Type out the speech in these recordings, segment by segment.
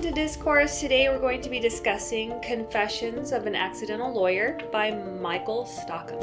to Discourse. Today we're going to be discussing Confessions of an Accidental Lawyer by Michael Stockham.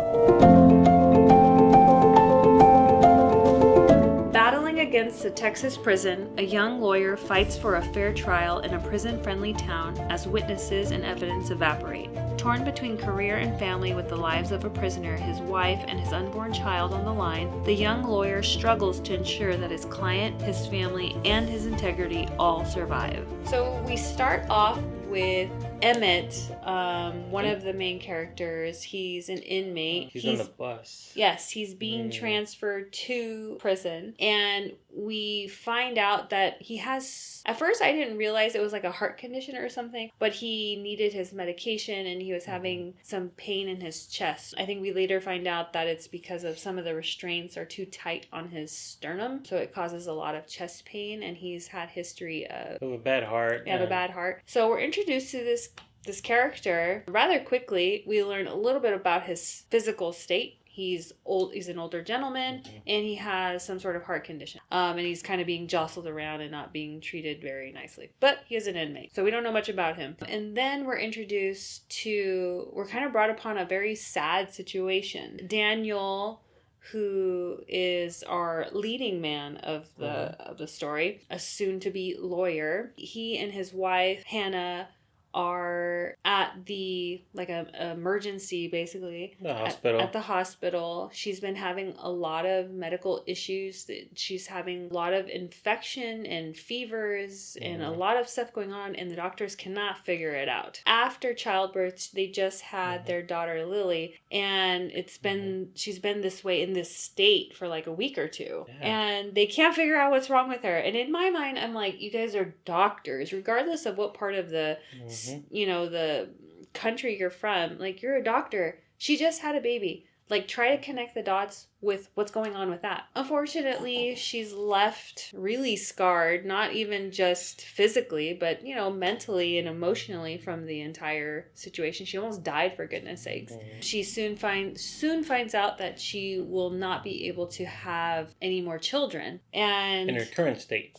Battling against a Texas prison, a young lawyer fights for a fair trial in a prison-friendly town as witnesses and evidence evaporate. Torn between career and family with the lives of a prisoner, his wife, and his unborn child on the line, the young lawyer struggles to ensure that his client, his family, and his integrity all survive. So we start off with Emmett, one of the main characters. He's an inmate. He's on the bus. Yes, he's being transferred to prison. And we find out that he has... At first, I didn't realize it was like a heart condition or something, but he needed his medication and he was having some pain in his chest. I think we later find out that it's because of some of the restraints are too tight on his sternum, so it causes a lot of chest pain, and he's had history of a bad heart. Yeah, a bad heart. So we're introduced to this character rather quickly. We learn a little bit about his physical state. He's an older gentleman, and he has some sort of heart condition. And he's kind of being jostled around and not being treated very nicely. But he is an inmate, so we don't know much about him. And then we're kind of brought upon a very sad situation. Daniel, who is our leading man of the story, a soon-to-be lawyer, he and his wife, Hannah, are at the emergency, basically at the hospital. She's been having a lot of medical issues. She's having a lot of infection and fevers and a lot of stuff going on, and the doctors cannot figure it out. After childbirth, they just had their daughter Lily, and she's been this way in this state for like a week or two, and they can't figure out what's wrong with her. And in my mind, I'm like, you guys are doctors, regardless of what part of the the country you're from, like, you're a doctor. She just had a baby. Like, try to connect the dots with what's going on with that. Unfortunately, she's left really scarred, not even just physically, but, mentally and emotionally from the entire situation. She almost died, for goodness sakes. She soon finds out that she will not be able to have any more children. And in her current state.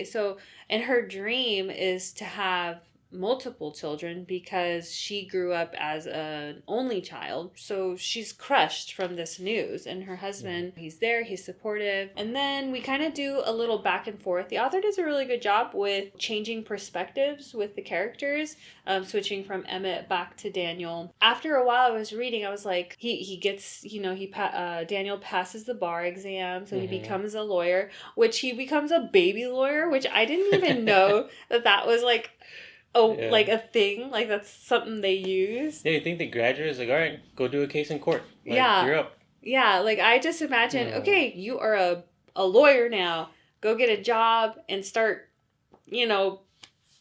So, and her dream is to have multiple children because she grew up as an only child. So she's crushed from this news, and her husband, he's there, he's supportive. And then we kind of do a little back and forth. The author does a really good job with changing perspectives with the characters, switching from Emmett back to Daniel. After a while I was reading, I was like, Daniel passes the bar exam, so he becomes a lawyer, which he becomes a baby lawyer, which I didn't even know that was like like a thing, like that's something they use. Yeah, you think the graduate is like, all right, go do a case in court. Like, you're up. Yeah, like I just imagine, okay, you are a lawyer now. Go get a job and start,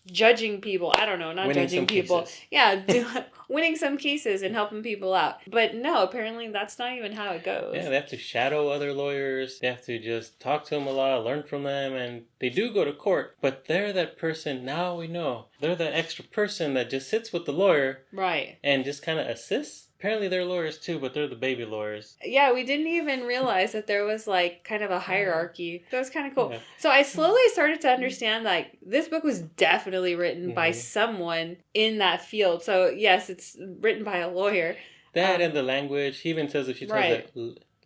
judging people. I don't know, not winning judging people. Cases. Yeah, winning some cases and helping people out. But no, apparently that's not even how it goes. Yeah, they have to shadow other lawyers. They have to just talk to them a lot, learn from them, and they do go to court. But they're that person, now we know, they're that extra person that just sits with the lawyer. Right. And just kind of assists. Apparently they're lawyers too, but they're the baby lawyers. Yeah, we didn't even realize that there was like kind of a hierarchy. That was kind of cool. Yeah. So I slowly started to understand like this book was definitely written by someone in that field. So yes, it's written by a lawyer. That and the language. He even says if she tells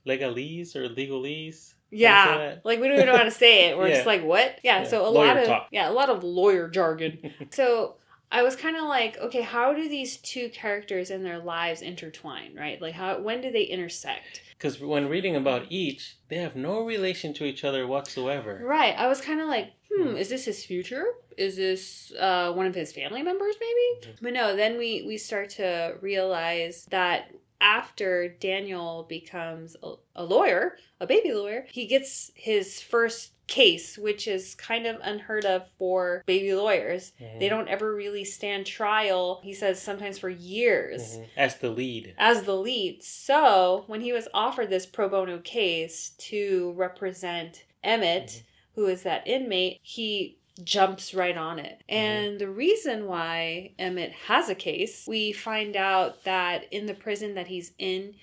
legalese or legalese. Yeah, like we don't even know how to say it. We're just like, what? Yeah, so a lot of lawyer jargon. So I was kind of like, okay, how do these two characters and their lives intertwine, right? Like, when do they intersect? Because when reading about each, they have no relation to each other whatsoever. Right. I was kind of like, is this his future? Is this one of his family members, maybe? But no, then we start to realize that after Daniel becomes a lawyer, a baby lawyer, he gets his first case, which is kind of unheard of for baby lawyers. They don't ever really stand trial, he says, sometimes for years. As the lead. So when he was offered this pro bono case to represent Emmett, who is that inmate, he jumps right on it. And the reason why Emmett has a case, we find out that in the prison that he's in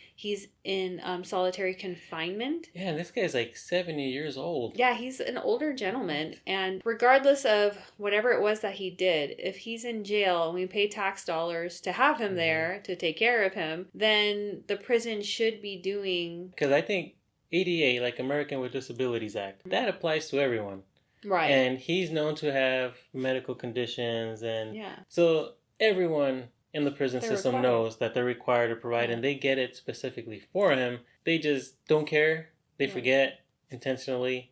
solitary confinement. Yeah, and this guy's like 70 years old. Yeah, he's an older gentleman. And regardless of whatever it was that he did, if he's in jail and we pay tax dollars to have him there to take care of him, then the prison should be doing... Because I think ADA, like American with Disabilities Act, that applies to everyone. Right. And he's known to have medical conditions. And yeah. So everyone in the prison system required. knows that they're required to provide, and they get it specifically for him. They just don't care. They forget intentionally,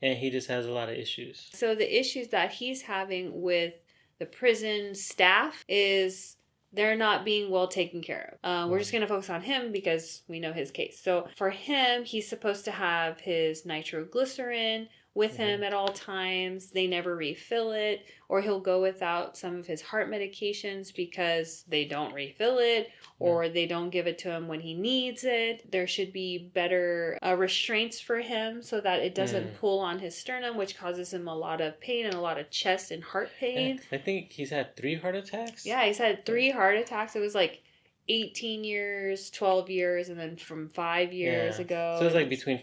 and he just has a lot of issues. So the issues that he's having with the prison staff is they're not being well taken care of. We're just going to focus on him because we know his case. So for him, he's supposed to have his nitroglycerin with him at all times. They never refill it, or he'll go without some of his heart medications because they don't refill it, or they don't give it to him when he needs it. There should be better restraints for him so that it doesn't pull on his sternum, which causes him a lot of pain and a lot of chest and heart pain. I think he's had 3 heart attacks. Yeah, he's had 3 heart attacks. It was like 18 years, 12 years, and then from 5 years ago. So it's like between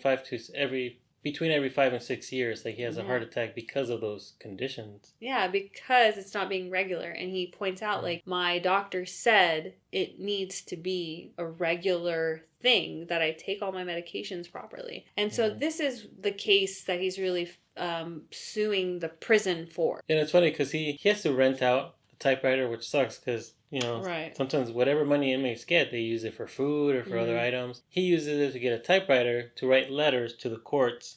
every 5 and 6 years, like he has a heart attack because of those conditions. Yeah, because it's not being regular. And he points out, like, my doctor said it needs to be a regular thing that I take all my medications properly. And so this is the case that he's really suing the prison for. And it's funny because he has to rent out a typewriter, which sucks because, you know, sometimes whatever money inmates get, they use it for food or for other items. He uses it to get a typewriter to write letters to the courts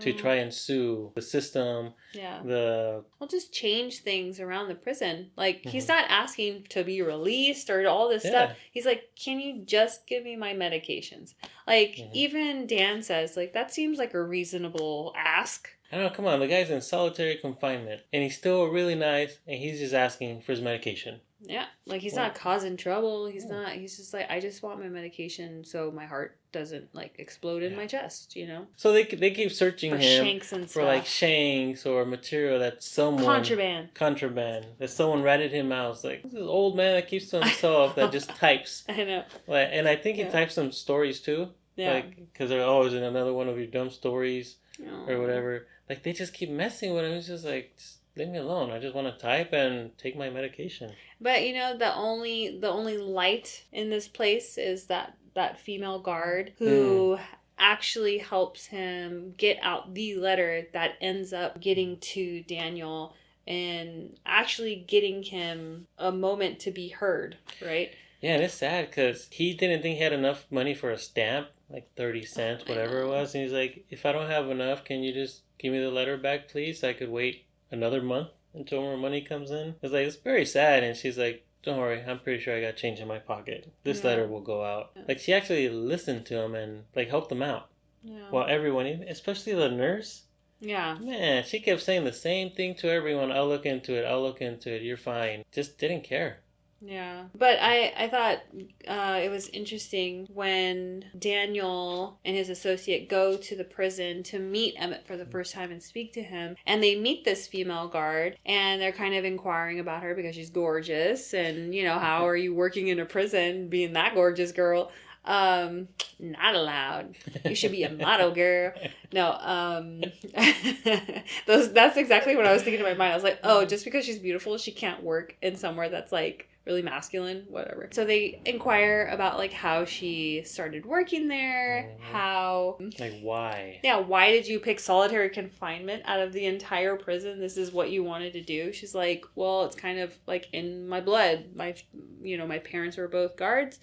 to try and sue the system. Yeah. Well, just change things around the prison. Like, he's not asking to be released or all this stuff. He's like, can you just give me my medications? Like, even Dan says, like, that seems like a reasonable ask. I don't know, come on, the guy's in solitary confinement, and he's still really nice, and he's just asking for his medication. Yeah, like, he's not causing trouble. He's just like, I just want my medication so my heart doesn't, like, explode in my chest, you know? So they keep searching for him shanks and for, stuff. like, shanks or material that someone... Contraband. That someone ratted him out. It's like, this is an old man that keeps to himself that just types. I know. Like, and I think he types some stories, too. Yeah. Like, because they're always in another one of your dumb stories or whatever. Like, they just keep messing with him. It's just like, just leave me alone. I just want to type and take my medication. But, you know, the only light in this place is that female guard who actually helps him get out the letter that ends up getting to Daniel and actually getting him a moment to be heard, right? Yeah, and it's sad because he didn't think he had enough money for a stamp, like 30 cents, whatever it was. And he's like, if I don't have enough, can you just give me the letter back, please? I could wait another month until more money comes in. It's like, it's very sad. And she's like, don't worry, I'm pretty sure I got change in my pocket. This letter will go out. Like, she actually listened to him and, like, helped him out. Yeah. While everyone, especially the nurse. Yeah. Man, she kept saying the same thing to everyone. I'll look into it. You're fine. Just didn't care. Yeah. But I thought it was interesting when Daniel and his associate go to the prison to meet Emmett for the first time and speak to him. And they meet this female guard and they're kind of inquiring about her because she's gorgeous. And, you know, how are you working in a prison being that gorgeous girl? Not allowed. You should be a model, girl. No, that's exactly what I was thinking in my mind. I was like, oh, just because she's beautiful, she can't work in somewhere that's like really masculine, whatever. So they inquire about like how she started working there, how... Like why? Yeah, why did you pick solitary confinement out of the entire prison? This is what you wanted to do. She's like, well, it's kind of like in my blood. My parents were both guards.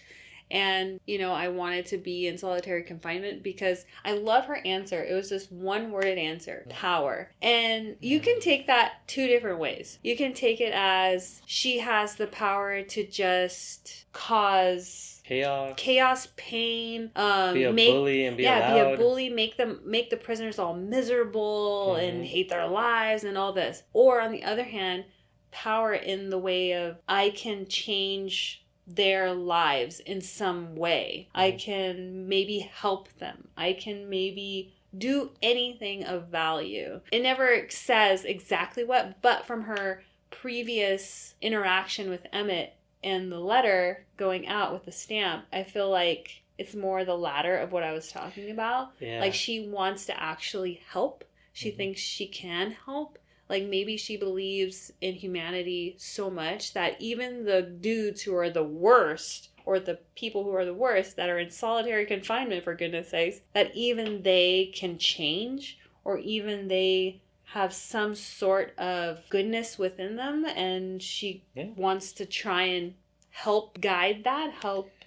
And, you know, I wanted to be in solitary confinement because I love her answer. It was just one-worded answer. Power. And you can take that 2 different ways. You can take it as she has the power to just cause... Chaos, pain, be a bully and be loud. Be a bully, make the prisoners all miserable and hate their lives and all this. Or on the other hand, power in the way of I can change their lives in some way. I can maybe help them. I can maybe do anything of value. It never says exactly what, but from her previous interaction with Emmett and the letter going out with the stamp, I feel like it's more the latter of what I was talking about. Yeah. Like, she wants to actually help. She thinks she can help. Like, maybe she believes in humanity so much that even the dudes who are the worst, or the people who are the worst that are in solitary confinement, for goodness sakes, that even they can change, or even they have some sort of goodness within them, and she wants to try and help guide that,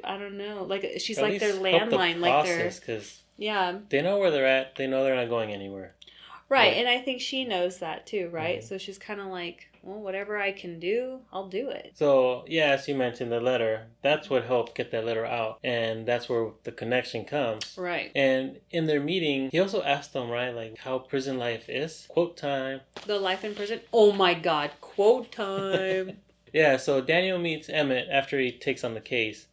I don't know, like she's like their landline, like their, because yeah, they know where they're at, they know they're not going anywhere. Right, Like, and I think she knows that too, right? So she's kind of like, well, whatever I can do, I'll do it. So, yeah, as you mentioned, the letter, that's what helped get that letter out. And that's where the connection comes. Right. And in their meeting, he also asked them, right, like how prison life is. Quote time. The life in prison? Oh my God, quote time. Yeah, so Daniel meets Emmett after he takes on the case.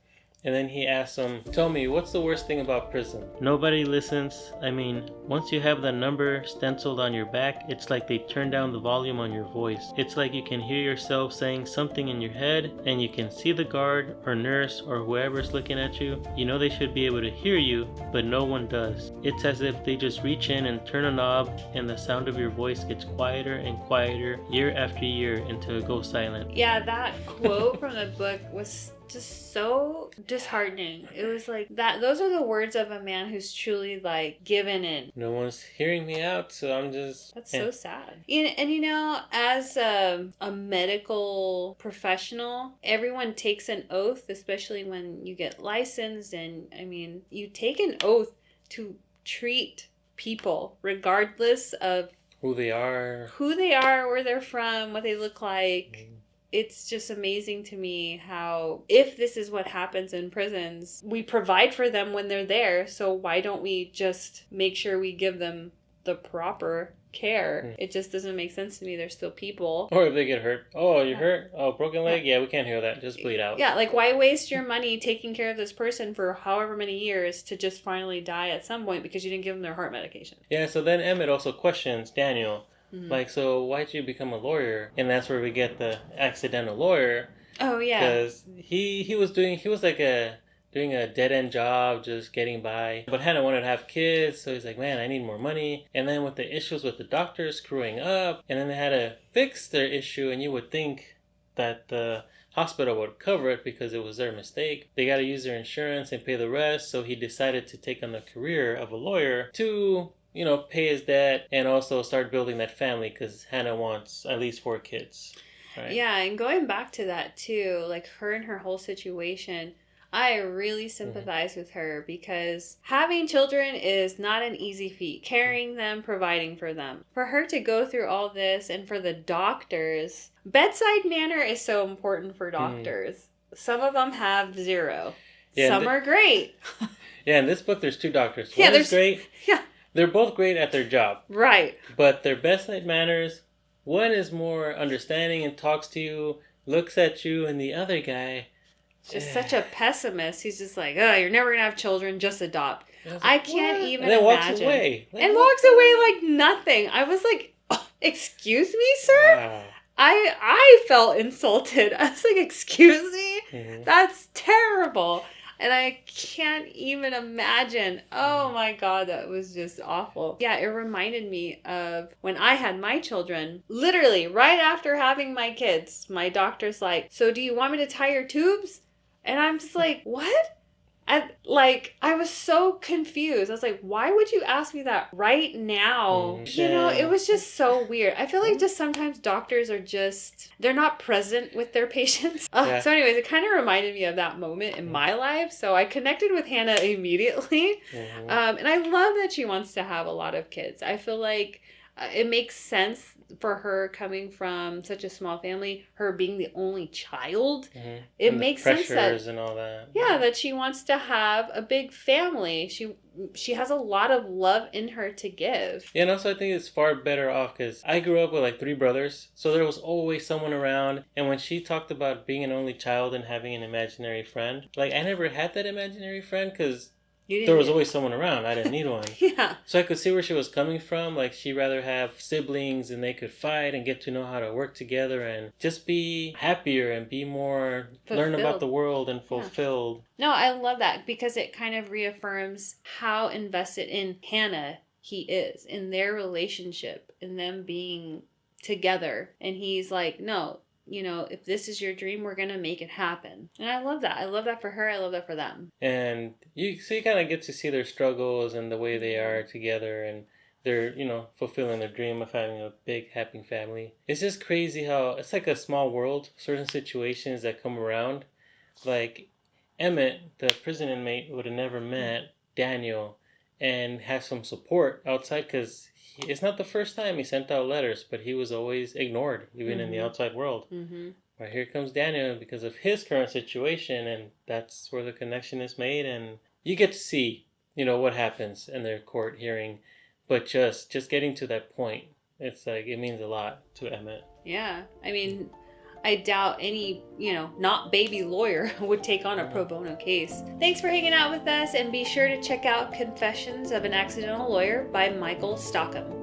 And then he asks him, tell me, what's the worst thing about prison? Nobody listens. I mean, once you have that number stenciled on your back, it's like they turn down the volume on your voice. It's like you can hear yourself saying something in your head, and you can see the guard or nurse or whoever's looking at you. You know they should be able to hear you, but no one does. It's as if they just reach in and turn a knob, and the sound of your voice gets quieter and quieter year after year until it goes silent. Yeah, that quote from the book was just so disheartening. It was like that. Those are the words of a man who's truly like given in. No one's hearing me out, so I'm just... That's so sad. And you know, as a medical professional, everyone takes an oath, especially when you get licensed. And I mean, you take an oath to treat people regardless of who they are, where they're from, what they look like. It's just amazing to me how, if this is what happens in prisons, we provide for them when they're there. So why don't we just make sure we give them the proper care? It just doesn't make sense to me. They're still people. Or if they get hurt. Oh, you're hurt? Oh, broken leg? Yeah, we can't heal that. Just bleed out. Yeah, like why waste your money taking care of this person for however many years to just finally die at some point because you didn't give them their heart medication? Yeah, so then Emmett also questions Daniel. Like, so why'd you become a lawyer? And that's where we get the accidental lawyer. Oh, yeah. Because he was doing a dead-end job, just getting by. But Hannah wanted to have kids, so he's like, man, I need more money. And then with the issues with the doctors screwing up, and then they had to fix their issue, and you would think that the hospital would cover it because it was their mistake. They got to use their insurance and pay the rest, so he decided to take on the career of a lawyer to... pay his debt and also start building that family because Hannah wants at least 4 kids. Right? Yeah, and going back to that too, like her and her whole situation, I really sympathize with her because having children is not an easy feat. Carrying them, providing for them. For her to go through all this and for the doctors, bedside manner is so important for doctors. Some of them have 0. Yeah, some are great. Yeah, in this book there's 2 doctors. Yeah, One is great. Yeah. They're both great at their job. Right. But their bedside manners, one is more understanding and talks to you, looks at you, and the other guy... Just such a pessimist. He's just like, oh, you're never going to have children, just adopt. I can't even and then imagine. Walks away. And walks away like nothing. I was like, oh, excuse me, sir? Wow. I felt insulted. I was like, excuse me? Mm-hmm. That's terrible. And I can't even imagine. Oh my God, that was just awful. Yeah, it reminded me of when I had my children. Literally, right after having my kids, my doctor's like, so do you want me to tie your tubes? And I'm just like, what? I was so confused. I was like, why would you ask me that right now? It was just so weird. I feel like just sometimes doctors are they're not present with their patients. So anyways, it kind of reminded me of that moment in my life. So I connected with Hannah immediately. And I love that she wants to have a lot of kids. I feel like it makes sense for her coming from such a small family, her being the only child. It and makes sense that and all that. Yeah, that she wants to have a big family. She has a lot of love in her to give. Yeah, and also I think it's far better off because I grew up with like 3 brothers, so there was always someone around. And when she talked about being an only child and having an imaginary friend, like I never had that imaginary friend because You didn't There was need- always someone around. I didn't need one. Yeah. So I could see where she was coming from. Like, she'd rather have siblings and they could fight and get to know how to work together and just be happier and be more, learn about Fulfilled. the world and fulfilled. No, I love that because it kind of reaffirms how invested in Hannah he is, in their relationship, in them being together. And he's like, no, you know, if this is your dream, we're going to make it happen. And I love that. I love that for her. I love that for them. And you kind of get to see their struggles and the way they are together, and they're, you know, fulfilling their dream of having a big, happy family. It's just crazy how it's like a small world, certain situations that come around. Like Emmett, the prison inmate, would have never met Daniel and have some support outside, because it's not the first time he sent out letters, but he was always ignored, even in the outside world. But here comes Daniel because of his current situation, and that's where the connection is made, and you get to see, you know, what happens in their court hearing. But just getting to that point, it's like, it means a lot to Emmett. Yeah. I mean, I doubt any, you know, not baby lawyer would take on a pro bono case. Thanks for hanging out with us, and be sure to check out Confessions of an Accidental Lawyer by Michael Stockham.